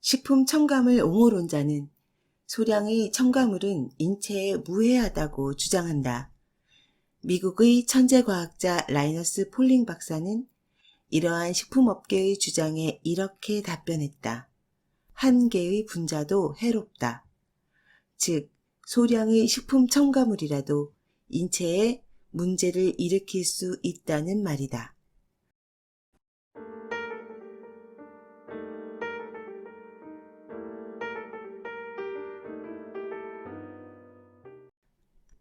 식품 첨가물 옹호론자는 소량의 첨가물은 인체에 무해하다고 주장한다. 미국의 천재과학자 라이너스 폴링 박사는 이러한 식품업계의 주장에 이렇게 답변했다. 한 개의 분자도 해롭다. 즉, 소량의 식품 첨가물이라도 인체에 문제를 일으킬 수 있다는 말이다.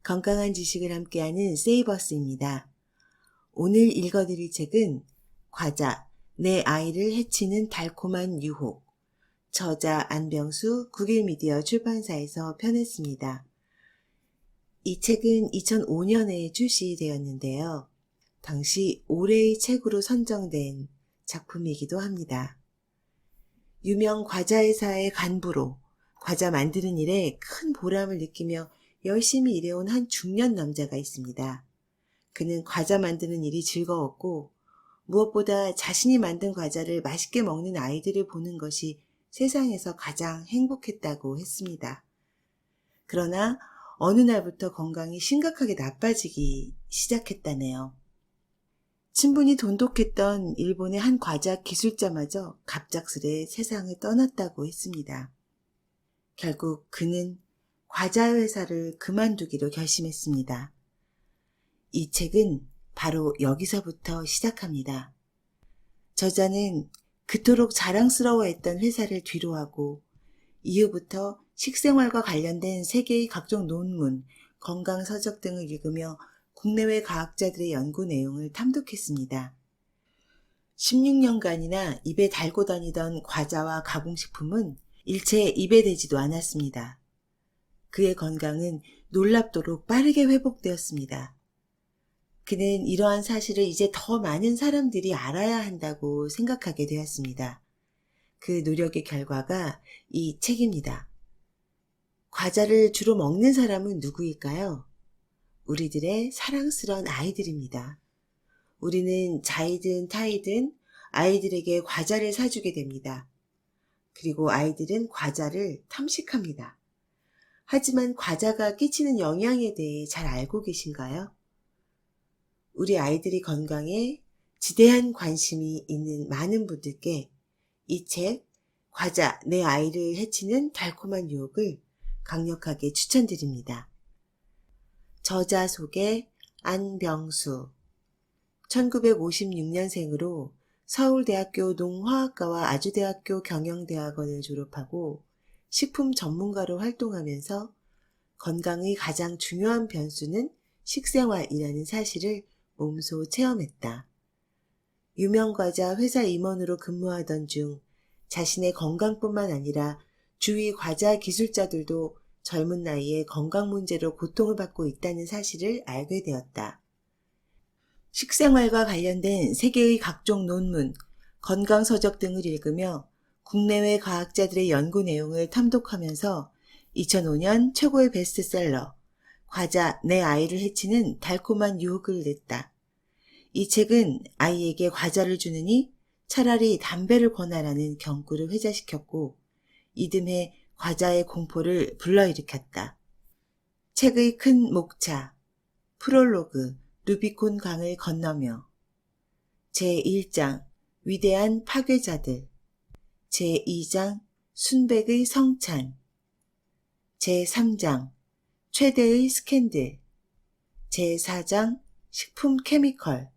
건강한 지식을 함께하는 세이버스입니다. 오늘 읽어드릴 책은 과자, 내 아이를 해치는 달콤한 유혹, 저자 안병수 국일미디어 출판사에서 펴냈습니다. 이 책은 2005년에 출시되었는데요. 당시 올해의 책으로 선정된 작품이기도 합니다. 유명 과자회사의 간부로 과자 만드는 일에 큰 보람을 느끼며 열심히 일해온 한 중년 남자가 있습니다. 그는 과자 만드는 일이 즐거웠고 무엇보다 자신이 만든 과자를 맛있게 먹는 아이들을 보는 것이 세상에서 가장 행복했다고 했습니다. 그러나 어느 날부터 건강이 심각하게 나빠지기 시작했다네요. 친분이 돈독했던 일본의 한 과자 기술자마저 갑작스레 세상을 떠났다고 했습니다. 결국 그는 과자 회사를 그만두기로 결심했습니다. 이 책은 바로 여기서부터 시작합니다. 저자는 그토록 자랑스러워했던 회사를 뒤로하고 이후부터 식생활과 관련된 세계의 각종 논문, 건강서적 등을 읽으며 국내외 과학자들의 연구 내용을 탐독했습니다. 16년간이나 입에 달고 다니던 과자와 가공식품은 일체 입에 대지도 않았습니다. 그의 건강은 놀랍도록 빠르게 회복되었습니다. 그는 이러한 사실을 이제 더 많은 사람들이 알아야 한다고 생각하게 되었습니다. 그 노력의 결과가 이 책입니다. 과자를 주로 먹는 사람은 누구일까요? 우리들의 사랑스러운 아이들입니다. 우리는 자이든 타이든 아이들에게 과자를 사주게 됩니다. 그리고 아이들은 과자를 탐식합니다. 하지만 과자가 끼치는 영향에 대해 잘 알고 계신가요? 우리 아이들의 건강에 지대한 관심이 있는 많은 분들께 이 책, 과자, 내 아이를 해치는 달콤한 유혹을 강력하게 추천드립니다. 저자 소개 안병수, 1956년생으로 서울대학교 농화학과와 아주대학교 경영대학원을 졸업하고 식품 전문가로 활동하면서 건강의 가장 중요한 변수는 식생활이라는 사실을 몸소 체험했다. 유명 과자 회사 임원으로 근무하던 중 자신의 건강뿐만 아니라 주위 과자 기술자들도 젊은 나이에 건강 문제로 고통을 받고 있다는 사실을 알게 되었다. 식생활과 관련된 세계의 각종 논문, 건강서적 등을 읽으며 국내외 과학자들의 연구 내용을 탐독하면서 2005년 최고의 베스트셀러 과자, 내 아이를 해치는 달콤한 유혹을 냈다. 이 책은 아이에게 과자를 주느니 차라리 담배를 권하라는 경구를 회자시켰고 이듬해 과자의 공포를 불러일으켰다. 책의 큰 목차, 프롤로그, 루비콘 강을 건너며 제1장, 위대한 파괴자들, 제2장, 순백의 성찬, 제3장, 최대의 스캔들, 제4장, 식품 케미컬,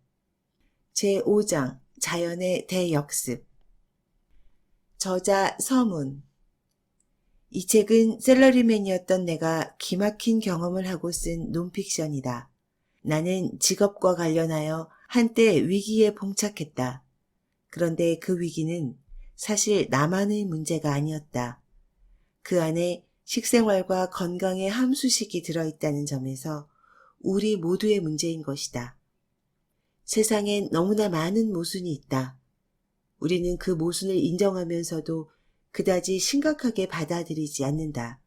제5장, 자연의 대역습. 저자 서문. 이 책은 셀러리맨이었던 내가 기막힌 경험을 하고 쓴 논픽션이다. 나는 직업과 관련하여 한때 위기에 봉착했다. 그런데 그 위기는 사실 나만의 문제가 아니었다. 그 안에 식생활과 건강의 함수식이 들어있다는 점에서 우리 모두의 문제인 것이다. 세상엔 너무나 많은 모순이 있다. 우리는 그 모순을 인정하면서도 그다지 심각하게 받아들이지 않는다.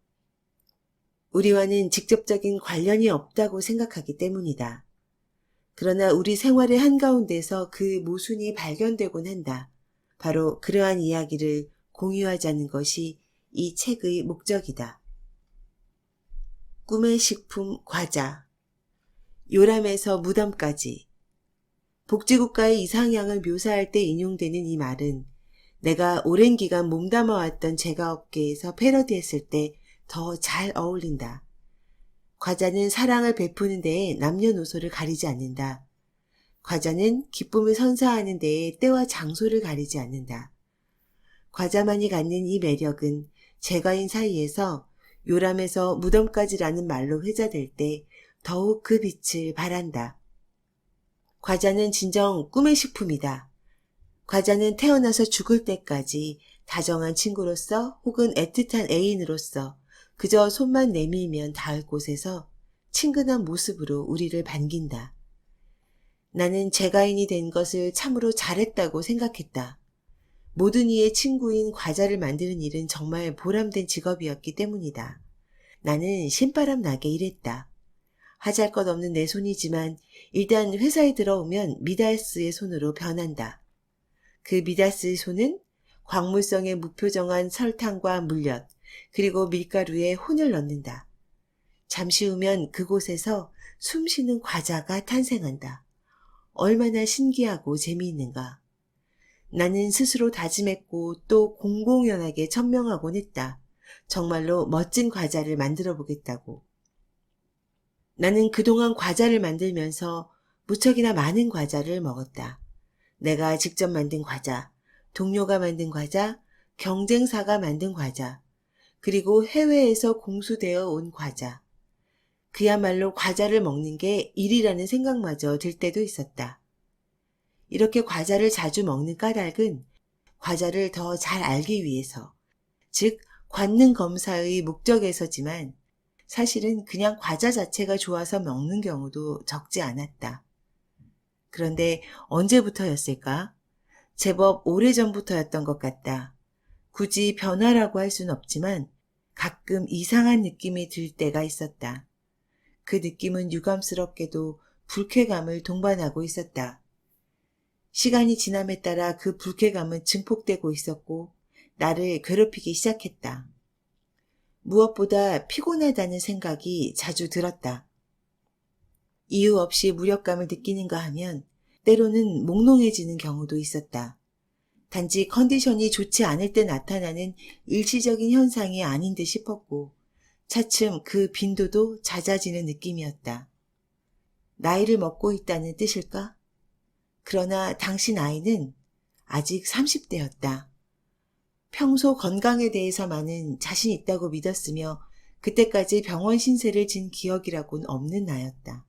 우리와는 직접적인 관련이 없다고 생각하기 때문이다. 그러나 우리 생활의 한가운데서 그 모순이 발견되곤 한다. 바로 그러한 이야기를 공유하자는 것이 이 책의 목적이다. 꿈의 식품 과자. 요람에서 무덤까지. 복지국가의 이상향을 묘사할 때 인용되는 이 말은 내가 오랜 기간 몸담아왔던 제과업계에서 패러디했을 때 더 잘 어울린다. 과자는 사랑을 베푸는 데에 남녀노소를 가리지 않는다. 과자는 기쁨을 선사하는 데에 때와 장소를 가리지 않는다. 과자만이 갖는 이 매력은 제과인 사이에서 요람에서 무덤까지라는 말로 회자될 때 더욱 그 빛을 발한다. 과자는 진정 꿈의 식품이다. 과자는 태어나서 죽을 때까지 다정한 친구로서 혹은 애틋한 애인으로서 그저 손만 내밀면 닿을 곳에서 친근한 모습으로 우리를 반긴다. 나는 제과인이 된 것을 참으로 잘했다고 생각했다. 모든 이의 친구인 과자를 만드는 일은 정말 보람된 직업이었기 때문이다. 나는 신바람 나게 일했다. 하잘것없는 내 손이지만 일단 회사에 들어오면 미다스의 손으로 변한다. 그 미다스의 손은 광물성의 무표정한 설탕과 물엿, 그리고 밀가루에 혼을 넣는다. 잠시 후면 그곳에서 숨쉬는 과자가 탄생한다. 얼마나 신기하고 재미있는가. 나는 스스로 다짐했고 또 공공연하게 천명하곤 했다. 정말로 멋진 과자를 만들어 보겠다고. 나는 그동안 과자를 만들면서 무척이나 많은 과자를 먹었다. 내가 직접 만든 과자, 동료가 만든 과자, 경쟁사가 만든 과자, 그리고 해외에서 공수되어 온 과자. 그야말로 과자를 먹는 게 일이라는 생각마저 들 때도 있었다. 이렇게 과자를 자주 먹는 까닭은 과자를 더 잘 알기 위해서, 즉 관능 검사의 목적에서지만 사실은 그냥 과자 자체가 좋아서 먹는 경우도 적지 않았다. 그런데 언제부터였을까? 제법 오래전부터였던 것 같다. 굳이 변화라고 할 수는 없지만 가끔 이상한 느낌이 들 때가 있었다. 그 느낌은 유감스럽게도 불쾌감을 동반하고 있었다. 시간이 지남에 따라 그 불쾌감은 증폭되고 있었고 나를 괴롭히기 시작했다. 무엇보다 피곤하다는 생각이 자주 들었다. 이유 없이 무력감을 느끼는가 하면 때로는 몽롱해지는 경우도 있었다. 단지 컨디션이 좋지 않을 때 나타나는 일시적인 현상이 아닌 듯 싶었고 차츰 그 빈도도 잦아지는 느낌이었다. 나이를 먹고 있다는 뜻일까? 그러나 당시 나이는 아직 30대였다. 평소 건강에 대해서만은 자신 있다고 믿었으며 그때까지 병원 신세를 진 기억이라고는 없는 나였다.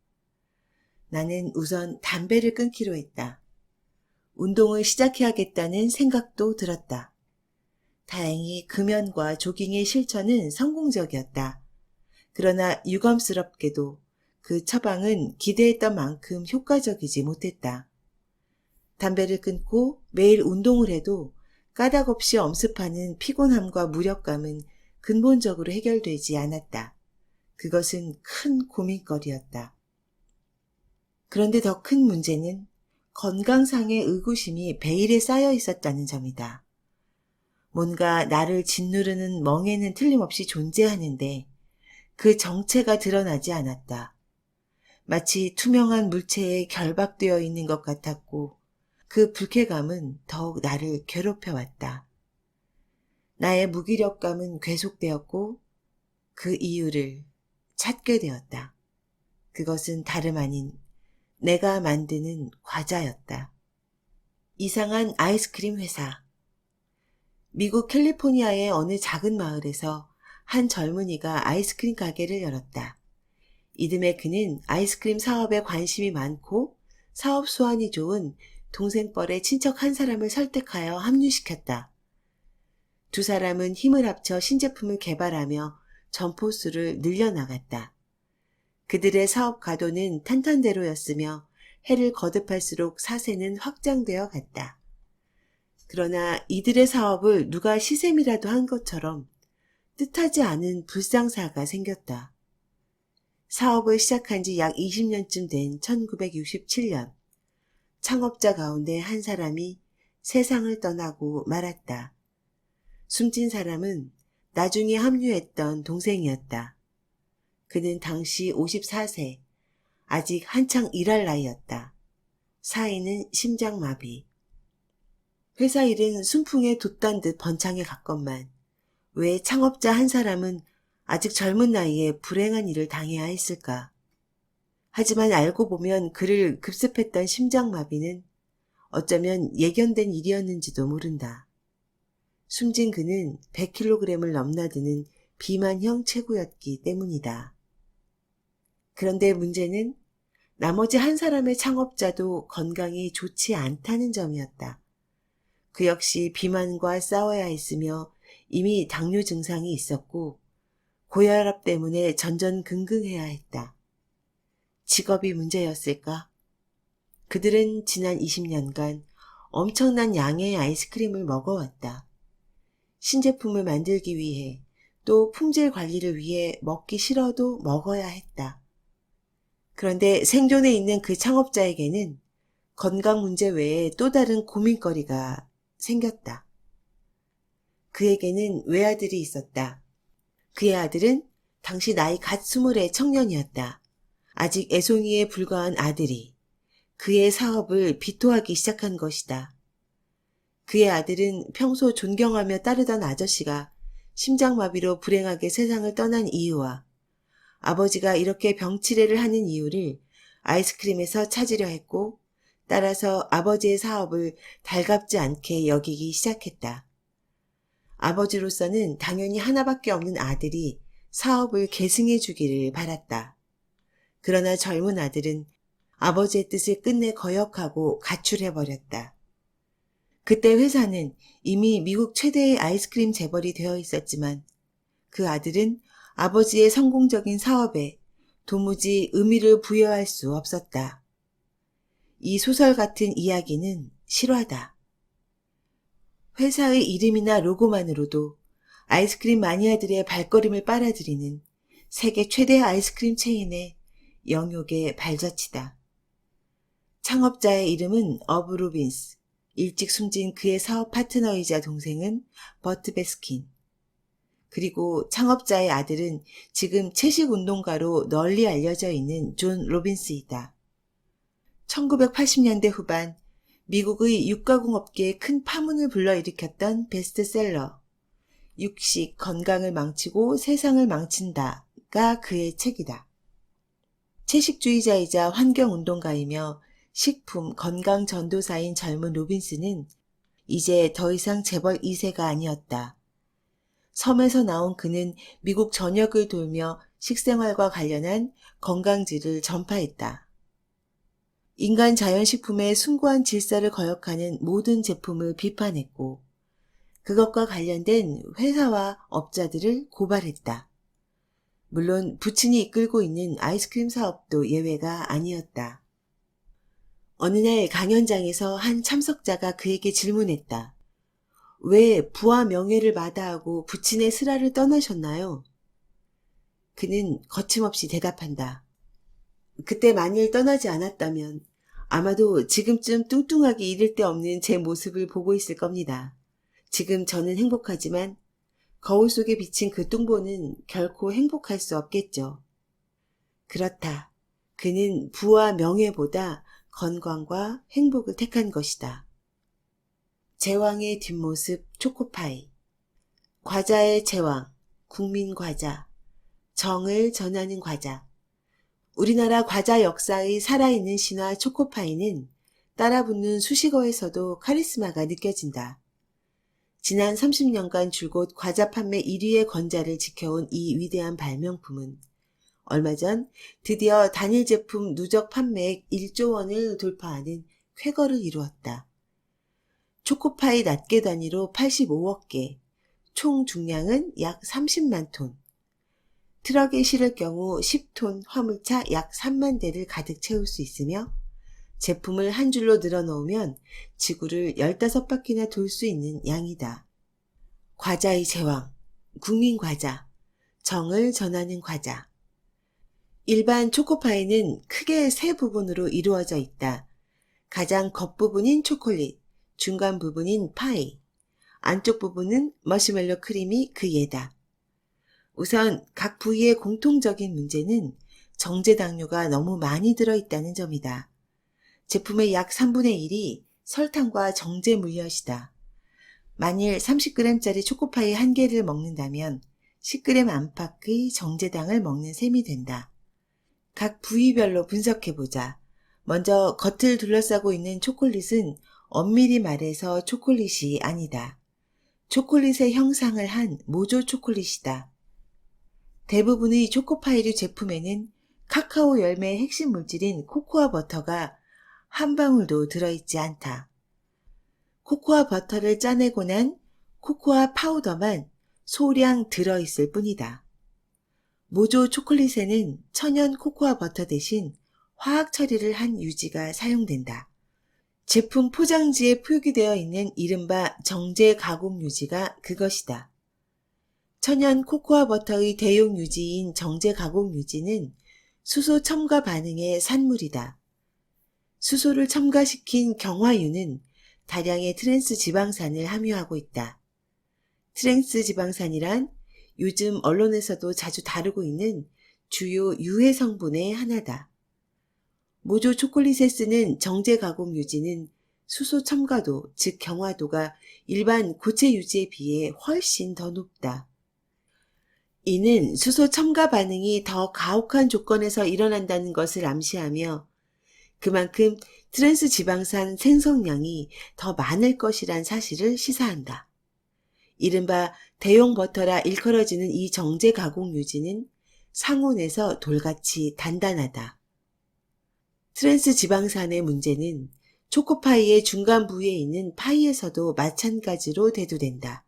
나는 우선 담배를 끊기로 했다. 운동을 시작해야겠다는 생각도 들었다. 다행히 금연과 조깅의 실천은 성공적이었다. 그러나 유감스럽게도 그 처방은 기대했던 만큼 효과적이지 못했다. 담배를 끊고 매일 운동을 해도 까닭없이 엄습하는 피곤함과 무력감은 근본적으로 해결되지 않았다. 그것은 큰 고민거리였다. 그런데 더 큰 문제는 건강상의 의구심이 베일에 쌓여 있었다는 점이다. 뭔가 나를 짓누르는 멍에는 틀림없이 존재하는데 그 정체가 드러나지 않았다. 마치 투명한 물체에 결박되어 있는 것 같았고 그 불쾌감은 더욱 나를 괴롭혀왔다. 나의 무기력감은 계속되었고 그 이유를 찾게 되었다. 그것은 다름 아닌 내가 만드는 과자였다. 이상한 아이스크림 회사. 미국 캘리포니아의 어느 작은 마을에서 한 젊은이가 아이스크림 가게를 열었다. 이듬해 그는 아이스크림 사업에 관심이 많고 사업 수완이 좋은 동생뻘의 친척 한 사람을 설득하여 합류시켰다. 두 사람은 힘을 합쳐 신제품을 개발하며 점포수를 늘려나갔다. 그들의 사업 가도는 탄탄대로였으며 해를 거듭할수록 사세는 확장되어 갔다. 그러나 이들의 사업을 누가 시샘이라도 한 것처럼 뜻하지 않은 불상사가 생겼다. 사업을 시작한 지 약 20년쯤 된 1967년, 창업자 가운데 한 사람이 세상을 떠나고 말았다. 숨진 사람은 나중에 합류했던 동생이었다. 그는 당시 54세, 아직 한창 일할 나이였다. 사인은 심장마비. 회사 일은 순풍에 돛단 듯 번창해 갔건만 왜 창업자 한 사람은 아직 젊은 나이에 불행한 일을 당해야 했을까? 하지만 알고 보면 그를 급습했던 심장마비는 어쩌면 예견된 일이었는지도 모른다. 숨진 그는 100kg을 넘나드는 비만형 체구였기 때문이다. 그런데 문제는 나머지 한 사람의 창업자도 건강이 좋지 않다는 점이었다. 그 역시 비만과 싸워야 했으며 이미 당뇨 증상이 있었고 고혈압 때문에 전전긍긍해야 했다. 직업이 문제였을까? 그들은 지난 20년간 엄청난 양의 아이스크림을 먹어왔다. 신제품을 만들기 위해 또 품질 관리를 위해 먹기 싫어도 먹어야 했다. 그런데 생존해 있는 그 창업자에게는 건강 문제 외에 또 다른 고민거리가 생겼다. 그에게는 외아들이 있었다. 그의 아들은 당시 나이 갓 20의 청년이었다. 아직 애송이에 불과한 아들이 그의 사업을 비토하기 시작한 것이다. 그의 아들은 평소 존경하며 따르던 아저씨가 심장마비로 불행하게 세상을 떠난 이유와 아버지가 이렇게 병치레를 하는 이유를 아이스크림에서 찾으려 했고 따라서 아버지의 사업을 달갑지 않게 여기기 시작했다. 아버지로서는 당연히 하나밖에 없는 아들이 사업을 계승해 주기를 바랐다. 그러나 젊은 아들은 아버지의 뜻을 끝내 거역하고 가출해버렸다. 그때 회사는 이미 미국 최대의 아이스크림 재벌이 되어 있었지만 그 아들은 아버지의 성공적인 사업에 도무지 의미를 부여할 수 없었다. 이 소설 같은 이야기는 실화다. 회사의 이름이나 로고만으로도 아이스크림 마니아들의 발걸음을 빨아들이는 세계 최대 아이스크림 체인의 영욕의 발자취다. 창업자의 이름은 어브 로빈스, 일찍 숨진 그의 사업 파트너이자 동생은 버트 베스킨. 그리고 창업자의 아들은 지금 채식운동가로 널리 알려져 있는 존 로빈스이다. 1980년대 후반 미국의 육가공 업계에 큰 파문을 불러일으켰던 베스트셀러 육식, 건강을 망치고 세상을 망친다가 그의 책이다. 채식주의자이자 환경운동가이며 식품, 건강 전도사인 젊은 로빈스는 이제 더 이상 재벌 2세가 아니었다. 섬에서 나온 그는 미국 전역을 돌며 식생활과 관련한 건강지를 전파했다. 인간 자연식품의 숭고한 질서를 거역하는 모든 제품을 비판했고 그것과 관련된 회사와 업자들을 고발했다. 물론 부친이 이끌고 있는 아이스크림 사업도 예외가 아니었다. 어느 날 강연장에서 한 참석자가 그에게 질문했다. 왜 부와 명예를 마다하고 부친의 슬하를 떠나셨나요? 그는 거침없이 대답한다. 그때 만일 떠나지 않았다면 아마도 지금쯤 뚱뚱하게 이를 데 없는 제 모습을 보고 있을 겁니다. 지금 저는 행복하지만 거울 속에 비친 그 뚱보는 결코 행복할 수 없겠죠. 그렇다. 그는 부와 명예보다 건강과 행복을 택한 것이다. 제왕의 뒷모습 초코파이. 과자의 제왕, 국민과자, 정을 전하는 과자. 우리나라 과자 역사의 살아있는 신화 초코파이는 따라붙는 수식어에서도 카리스마가 느껴진다. 지난 30년간 줄곧 과자 판매 1위의 권좌를 지켜온 이 위대한 발명품은 얼마 전 드디어 단일 제품 누적 판매액 1조 원을 돌파하는 쾌거를 이루었다. 초코파이 낱개 단위로 85억 개, 총 중량은 약 30만 톤. 트럭에 실을 경우 10톤 화물차 약 3만 대를 가득 채울 수 있으며 제품을 한 줄로 늘어놓으면 지구를 15바퀴나 돌 수 있는 양이다. 과자의 제왕, 국민과자, 정을 전하는 과자. 일반 초코파이는 크게 세 부분으로 이루어져 있다. 가장 겉부분인 초콜릿, 중간 부분인 파이, 안쪽 부분은 머시멜로 크림이 그 예다. 우선 각 부위의 공통적인 문제는 정제당류가 너무 많이 들어있다는 점이다. 제품의 약 3분의 1이 설탕과 정제 물엿이다. 만일 30g짜리 초코파이 1개를 먹는다면 10g 안팎의 정제당을 먹는 셈이 된다. 각 부위별로 분석해보자. 먼저 겉을 둘러싸고 있는 초콜릿은 엄밀히 말해서 초콜릿이 아니다. 초콜릿의 형상을 한 모조 초콜릿이다. 대부분의 초코파이류 제품에는 카카오 열매의 핵심 물질인 코코아 버터가 한 방울도 들어있지 않다. 코코아 버터를 짜내고 난 코코아 파우더만 소량 들어있을 뿐이다. 모조 초콜릿에는 천연 코코아 버터 대신 화학 처리를 한 유지가 사용된다. 제품 포장지에 표기되어 있는 이른바 정제 가공 유지가 그것이다. 천연 코코아 버터의 대용 유지인 정제 가공 유지는 수소 첨가 반응의 산물이다. 수소를 첨가시킨 경화유는 다량의 트랜스 지방산을 함유하고 있다. 트랜스 지방산이란 요즘 언론에서도 자주 다루고 있는 주요 유해 성분의 하나다. 모조 초콜릿에 쓰는 정제 가공 유지는 수소 첨가도, 즉 경화도가 일반 고체 유지에 비해 훨씬 더 높다. 이는 수소 첨가 반응이 더 가혹한 조건에서 일어난다는 것을 암시하며 그만큼 트랜스 지방산 생성량이 더 많을 것이란 사실을 시사한다. 이른바 대용 버터라 일컬어지는 이 정제 가공 유지는 상온에서 돌같이 단단하다. 트랜스 지방산의 문제는 초코파이의 중간 부위에 있는 파이에서도 마찬가지로 대두된다.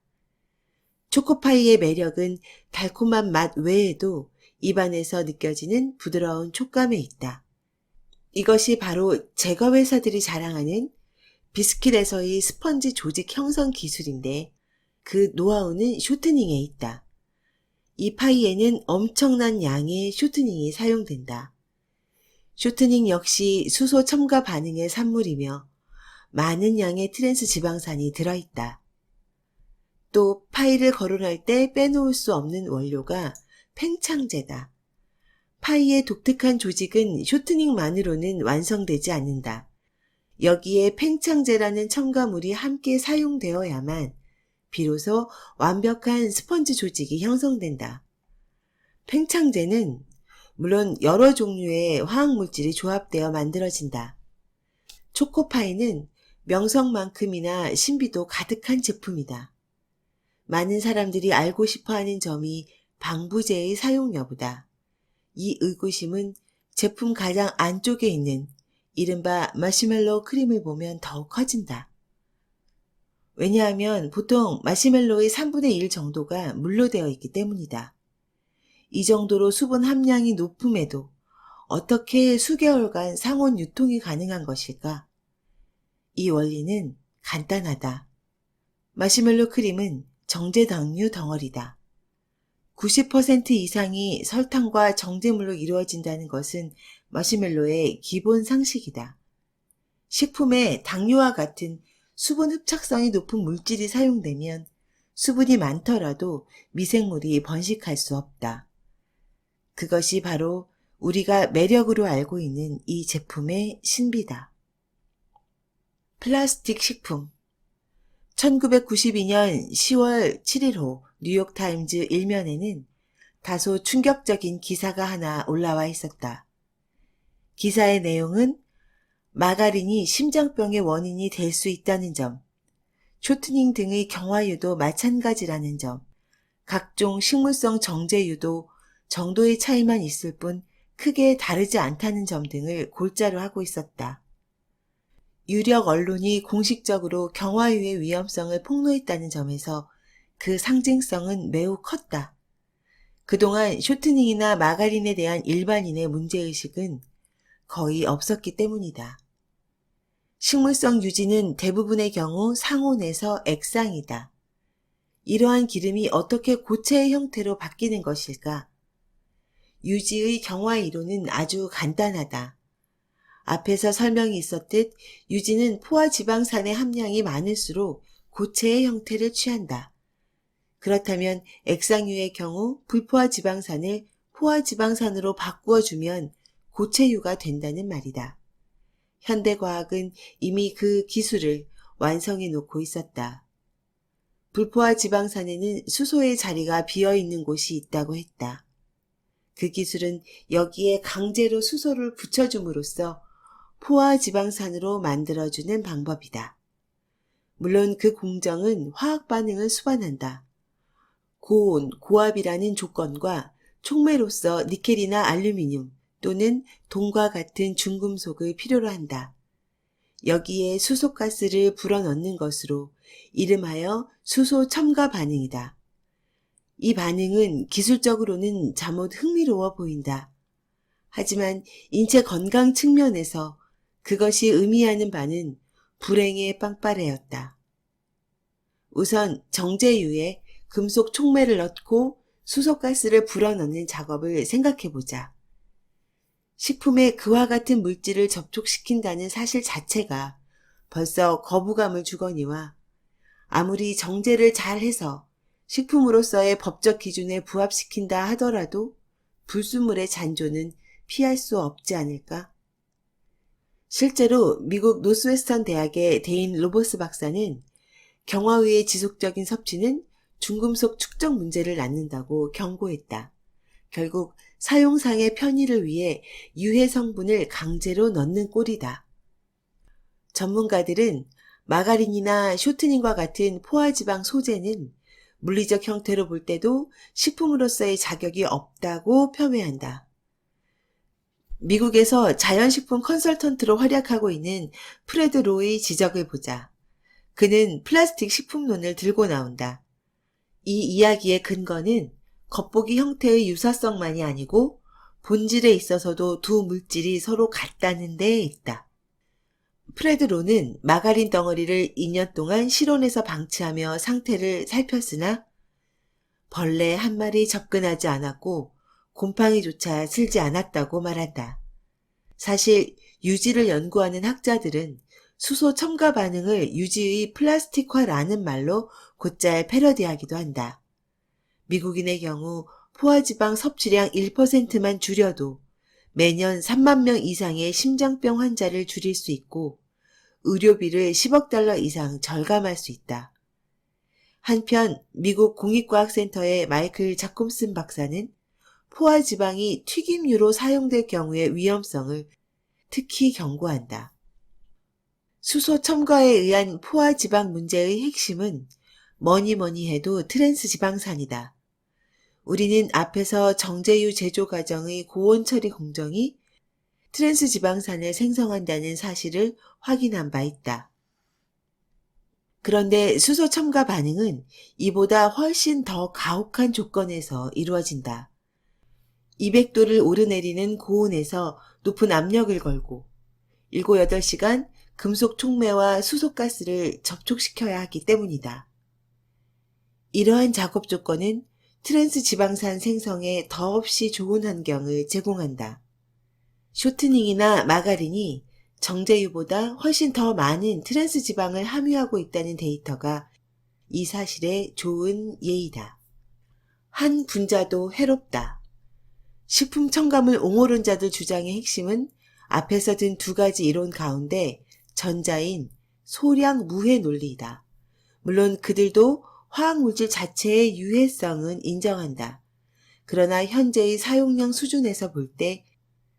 초코파이의 매력은 달콤한 맛 외에도 입안에서 느껴지는 부드러운 촉감에 있다. 이것이 바로 제과 회사들이 자랑하는 비스킷에서의 스펀지 조직 형성 기술인데 그 노하우는 쇼트닝에 있다. 이 파이에는 엄청난 양의 쇼트닝이 사용된다. 쇼트닝 역시 수소 첨가 반응의 산물이며 많은 양의 트랜스 지방산이 들어있다. 또 파이를 거론할 때 빼놓을 수 없는 원료가 팽창제다. 파이의 독특한 조직은 쇼트닝만으로는 완성되지 않는다. 여기에 팽창제라는 첨가물이 함께 사용되어야만 비로소 완벽한 스펀지 조직이 형성된다. 팽창제는 물론 여러 종류의 화학물질이 조합되어 만들어진다. 초코파이는 명성만큼이나 신비도 가득한 제품이다. 많은 사람들이 알고 싶어하는 점이 방부제의 사용 여부다. 이 의구심은 제품 가장 안쪽에 있는 이른바 마시멜로 크림을 보면 더욱 커진다. 왜냐하면 보통 마시멜로의 3분의 1 정도가 물로 되어 있기 때문이다. 이 정도로 수분 함량이 높음에도 어떻게 수개월간 상온 유통이 가능한 것일까? 이 원리는 간단하다. 마시멜로 크림은 정제당류 덩어리다. 90% 이상이 설탕과 정제물로 이루어진다는 것은 마시멜로의 기본 상식이다. 식품에 당류와 같은 수분 흡착성이 높은 물질이 사용되면 수분이 많더라도 미생물이 번식할 수 없다. 그것이 바로 우리가 매력으로 알고 있는 이 제품의 신비다. 플라스틱 식품 1992년 10월 7일호 뉴욕타임즈 일면에는 다소 충격적인 기사가 하나 올라와 있었다. 기사의 내용은 마가린이 심장병의 원인이 될 수 있다는 점, 쇼트닝 등의 경화유도 마찬가지라는 점, 각종 식물성 정제유도 정도의 차이만 있을 뿐 크게 다르지 않다는 점 등을 골자로 하고 있었다. 유력 언론이 공식적으로 경화유의 위험성을 폭로했다는 점에서 그 상징성은 매우 컸다. 그동안 쇼트닝이나 마가린에 대한 일반인의 문제의식은 거의 없었기 때문이다. 식물성 유지는 대부분의 경우 상온에서 액상이다. 이러한 기름이 어떻게 고체의 형태로 바뀌는 것일까? 유지의 경화 이론은 아주 간단하다. 앞에서 설명이 있었듯 유지는 포화지방산의 함량이 많을수록 고체의 형태를 취한다. 그렇다면 액상유의 경우 불포화 지방산을 포화 지방산으로 바꾸어주면 고체유가 된다는 말이다. 현대과학은 이미 그 기술을 완성해 놓고 있었다. 불포화 지방산에는 수소의 자리가 비어있는 곳이 있다고 했다. 그 기술은 여기에 강제로 수소를 붙여줌으로써 포화 지방산으로 만들어주는 방법이다. 물론 그 공정은 화학 반응을 수반한다. 고온, 고압이라는 조건과 촉매로서 니켈이나 알루미늄 또는 동과 같은 중금속을 필요로 한다. 여기에 수소가스를 불어넣는 것으로 이름하여 수소 첨가 반응이다. 이 반응은 기술적으로는 잠옷 흥미로워 보인다. 하지만 인체 건강 측면에서 그것이 의미하는 바는 불행의 빵빠레였다. 우선 정제유에 금속 촉매를 넣고 수소가스를 불어넣는 작업을 생각해보자. 식품에 그와 같은 물질을 접촉시킨다는 사실 자체가 벌써 거부감을 주거니와 아무리 정제를 잘해서 식품으로서의 법적 기준에 부합시킨다 하더라도 불순물의 잔존은 피할 수 없지 않을까? 실제로 미국 노스웨스턴 대학의 데인 로버스 박사는 경화유의 지속적인 섭취는 중금속 축적 문제를 낳는다고 경고했다. 결국 사용상의 편의를 위해 유해 성분을 강제로 넣는 꼴이다. 전문가들은 마가린이나 쇼트닝과 같은 포화지방 소재는 물리적 형태로 볼 때도 식품으로서의 자격이 없다고 폄훼한다. 미국에서 자연식품 컨설턴트로 활약하고 있는 프레드 로의 지적을 보자. 그는 플라스틱 식품론을 들고 나온다. 이 이야기의 근거는 겉보기 형태의 유사성만이 아니고 본질에 있어서도 두 물질이 서로 같다는 데에 있다. 프레드 로는 마가린 덩어리를 2년 동안 실온에서 방치하며 상태를 살폈으나 벌레 한 마리 접근하지 않았고 곰팡이조차 슬지 않았다고 말한다. 사실 유지를 연구하는 학자들은 수소 첨가 반응을 유지의 플라스틱화라는 말로 곧잘 패러디하기도 한다. 미국인의 경우 포화지방 섭취량 1%만 줄여도 매년 3만 명 이상의 심장병 환자를 줄일 수 있고 의료비를 10억 달러 이상 절감할 수 있다. 한편 미국 공익과학센터의 마이클 자콤슨 박사는 포화지방이 튀김유로 사용될 경우의 위험성을 특히 경고한다. 수소 첨가에 의한 포화지방 문제의 핵심은 뭐니 해도 트랜스 지방산이다. 우리는 앞에서 정제유 제조 과정의 고온 처리 공정이 트랜스 지방산을 생성한다는 사실을 확인한 바 있다. 그런데 수소 첨가 반응은 이보다 훨씬 더 가혹한 조건에서 이루어진다. 200도를 오르내리는 고온에서 높은 압력을 걸고 7, 8시간 금속 촉매와 수소가스를 접촉시켜야 하기 때문이다. 이러한 작업 조건은 트랜스 지방산 생성에 더없이 좋은 환경을 제공한다. 쇼트닝이나 마가린이 정제유보다 훨씬 더 많은 트랜스 지방을 함유하고 있다는 데이터가 이 사실의 좋은 예이다. 한 분자도 해롭다. 식품 첨가물 옹호론자들 주장의 핵심은 앞에서 든 두 가지 이론 가운데 전자인 소량 무해 논리이다. 물론 그들도 화학물질 자체의 유해성은 인정한다. 그러나 현재의 사용량 수준에서 볼 때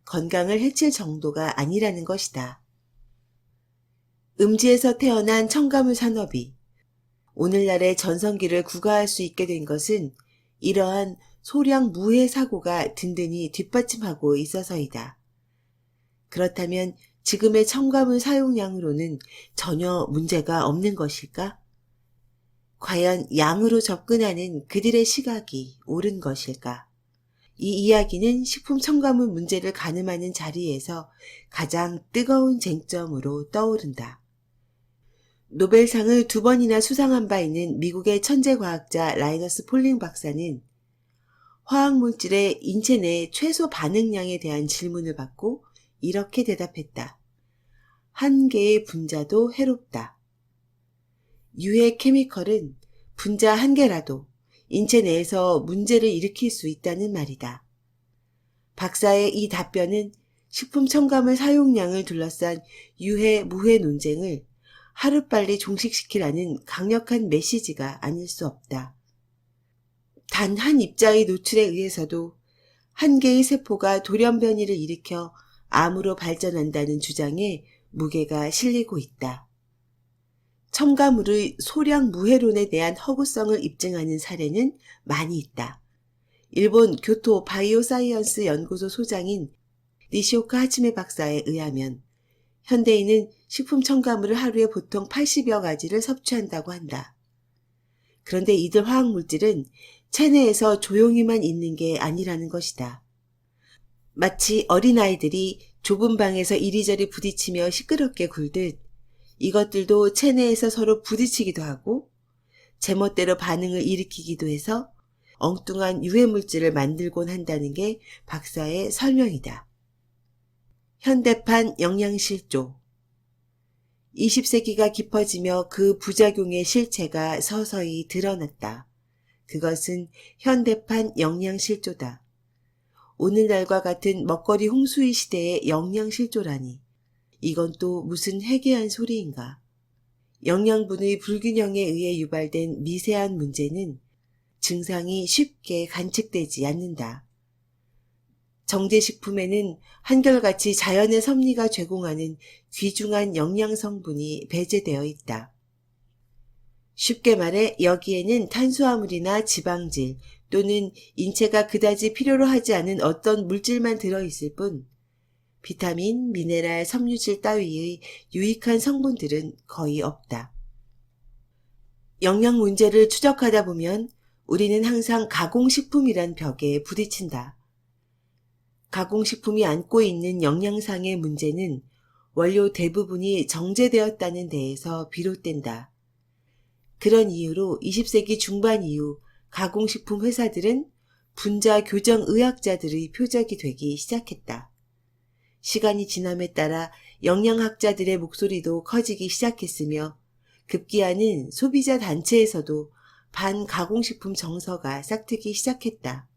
건강을 해칠 정도가 아니라는 것이다. 음지에서 태어난 첨가물 산업이 오늘날의 전성기를 구가할 수 있게 된 것은 이러한 소량 무해 사고가 든든히 뒷받침하고 있어서이다. 그렇다면 지금의 첨가물 사용량으로는 전혀 문제가 없는 것일까? 과연 양으로 접근하는 그들의 시각이 옳은 것일까? 이 이야기는 식품 첨가물 문제를 가늠하는 자리에서 가장 뜨거운 쟁점으로 떠오른다. 노벨상을 2번이나 수상한 바 있는 미국의 천재과학자 라이너스 폴링 박사는 화학물질의 인체 내 최소 반응량에 대한 질문을 받고 이렇게 대답했다. 한 개의 분자도 해롭다. 유해 케미컬은 분자 한 개라도 인체 내에서 문제를 일으킬 수 있다는 말이다. 박사의 이 답변은 식품 첨가물 사용량을 둘러싼 유해 무해 논쟁을 하루빨리 종식시키라는 강력한 메시지가 아닐 수 없다. 단 한 입자의 노출에 의해서도 한 개의 세포가 돌연변이를 일으켜 암으로 발전한다는 주장에 무게가 실리고 있다. 첨가물의 소량 무해론에 대한 허구성을 입증하는 사례는 많이 있다. 일본 교토 바이오사이언스 연구소 소장인 니시오카 하치메 박사에 의하면 현대인은 식품 첨가물을 하루에 보통 80여 가지를 섭취한다고 한다. 그런데 이들 화학물질은 체내에서 조용히만 있는 게 아니라는 것이다. 마치 어린아이들이 좁은 방에서 이리저리 부딪히며 시끄럽게 굴듯 이것들도 체내에서 서로 부딪히기도 하고 제멋대로 반응을 일으키기도 해서 엉뚱한 유해물질을 만들곤 한다는 게 박사의 설명이다. 현대판 영양실조 20세기가 깊어지며 그 부작용의 실체가 서서히 드러났다. 그것은 현대판 영양실조다. 오늘날과 같은 먹거리 홍수의 시대의 영양실조라니 이건 또 무슨 해괴한 소리인가. 영양분의 불균형에 의해 유발된 미세한 문제는 증상이 쉽게 관측되지 않는다. 정제식품에는 한결같이 자연의 섭리가 제공하는 귀중한 영양성분이 배제되어 있다. 쉽게 말해 여기에는 탄수화물이나 지방질 또는 인체가 그다지 필요로 하지 않은 어떤 물질만 들어있을 뿐 비타민, 미네랄, 섬유질 따위의 유익한 성분들은 거의 없다. 영양 문제를 추적하다 보면 우리는 항상 가공식품이란 벽에 부딪힌다. 가공식품이 안고 있는 영양상의 문제는 원료 대부분이 정제되었다는 데에서 비롯된다. 그런 이유로 20세기 중반 이후 가공식품 회사들은 분자 교정 의학자들의 표적이 되기 시작했다. 시간이 지남에 따라 영양학자들의 목소리도 커지기 시작했으며 급기야는 소비자 단체에서도 반가공식품 정서가 싹트기 시작했다.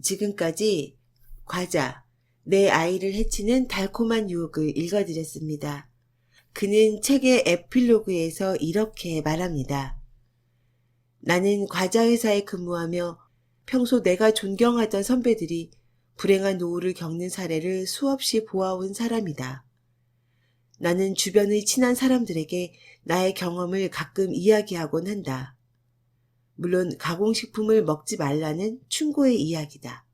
지금까지 과자, 내 아이를 해치는 달콤한 유혹을 읽어드렸습니다. 그는 책의 에필로그에서 이렇게 말합니다. 나는 과자회사에 근무하며 평소 내가 존경하던 선배들이 불행한 노후를 겪는 사례를 수없이 보아온 사람이다. 나는 주변의 친한 사람들에게 나의 경험을 가끔 이야기하곤 한다. 물론 가공식품을 먹지 말라는 충고의 이야기다.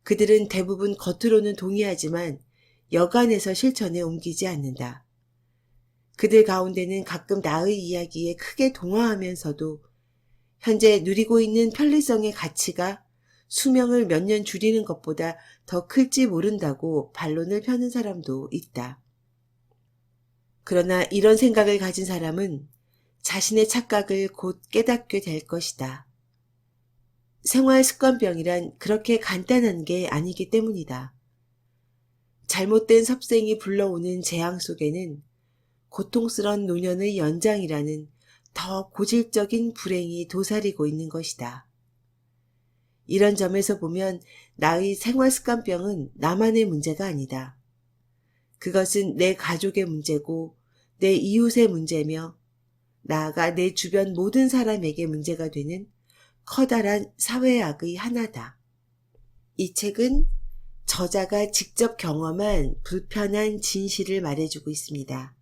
그들은 대부분 겉으로는 동의하지만 여간에서 실천에 옮기지 않는다. 그들 가운데는 가끔 나의 이야기에 크게 동화하면서도 현재 누리고 있는 편리성의 가치가 수명을 몇 년 줄이는 것보다 더 클지 모른다고 반론을 펴는 사람도 있다. 그러나 이런 생각을 가진 사람은 자신의 착각을 곧 깨닫게 될 것이다. 생활 습관병이란 그렇게 간단한 게 아니기 때문이다. 잘못된 섭생이 불러오는 재앙 속에는 고통스런 노년의 연장이라는 더 고질적인 불행이 도사리고 있는 것이다. 이런 점에서 보면 나의 생활 습관병은 나만의 문제가 아니다. 그것은 내 가족의 문제고 내 이웃의 문제며 나아가 내 주변 모든 사람에게 문제가 되는 커다란 사회악의 하나다. 이 책은 저자가 직접 경험한 불편한 진실을 말해주고 있습니다.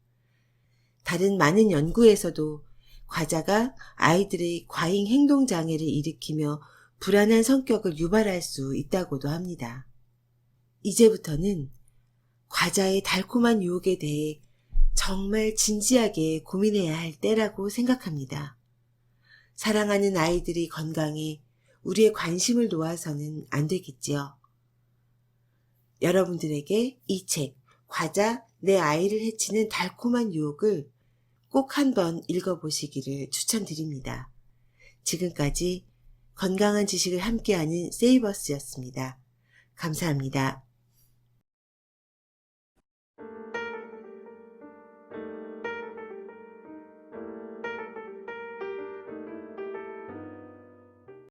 다른 많은 연구에서도 과자가 아이들의 과잉 행동 장애를 일으키며 불안한 성격을 유발할 수 있다고도 합니다. 이제부터는 과자의 달콤한 유혹에 대해 정말 진지하게 고민해야 할 때라고 생각합니다. 사랑하는 아이들이 건강에 우리의 관심을 놓아서는 안 되겠지요. 여러분들에게 이 책, 과자, 내 아이를 해치는 달콤한 유혹을 꼭 한번 읽어보시기를 추천드립니다. 지금까지 건강한 지식을 함께하는 세이버스였습니다. 감사합니다.